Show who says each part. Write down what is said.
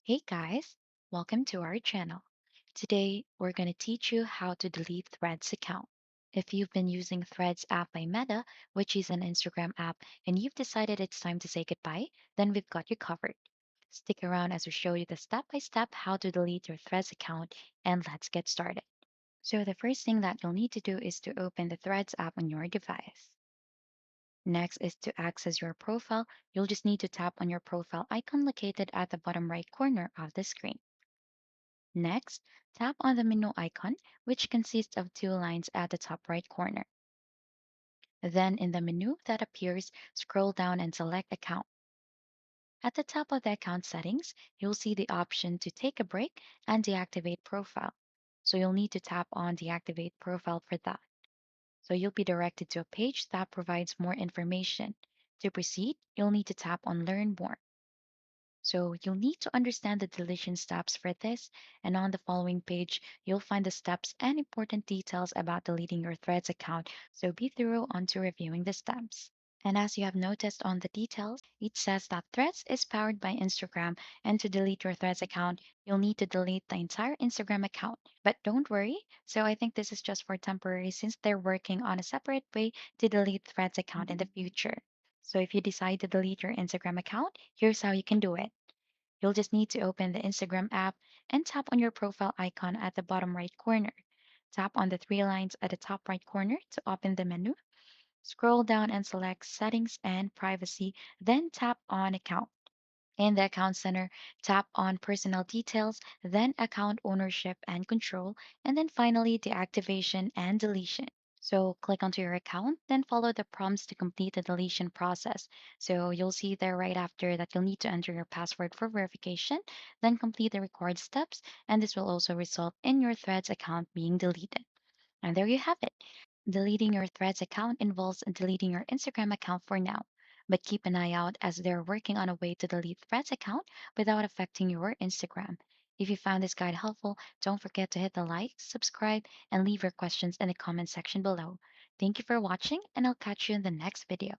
Speaker 1: Hey guys, welcome to our channel. Today we're going to teach you how to delete Threads account. If you've been using Threads app by Meta, which is an Instagram app, and you've decided it's time to say goodbye, then we've got you covered. Stick around as we show you the step-by-step how to delete your Threads account, and let's get started. So the first thing that you'll need to do is to open the Threads app on your device. Next is to access your profile. You'll just need to tap on your profile icon located at the bottom right corner of the screen. Next, tap on the menu icon, which consists of two lines at the top right corner. Then in the menu that appears, scroll down and select Account. At the top of the account settings, you'll see the option to take a break and deactivate profile. So you'll need to tap on deactivate profile for that. So you'll be directed to a page that provides more information. To proceed, you'll need to tap on Learn More. So you'll need to understand the deletion steps for this, and on the following page, you'll find the steps and important details about deleting your Threads account, so be thorough onto reviewing the steps. And as you have noticed on the details, it says that Threads is powered by Instagram, and to delete your Threads account, you'll need to delete the entire Instagram account. But don't worry, so I think this is just for temporary since they're working on a separate way to delete Threads account in the future. So if you decide to delete your Instagram account, here's how you can do it. You'll just need to open the Instagram app and tap on your profile icon at the bottom right corner. Tap on the three lines at the top right corner to open the menu. Scroll down and select Settings and Privacy, then tap on Account. In the Account Center, tap on Personal Details, then Account Ownership and Control, and then finally Deactivation and Deletion. So click onto your account, then follow the prompts to complete the deletion process. So you'll see there right after that you'll need to enter your password for verification, then complete the required steps, and this will also result in your Threads account being deleted. And there you have it. Deleting your Threads account involves deleting your Instagram account for now. But keep an eye out as they're working on a way to delete Threads account without affecting your Instagram. If you found this guide helpful, don't forget to hit the like, subscribe, and leave your questions in the comment section below. Thank you for watching, and I'll catch you in the next video.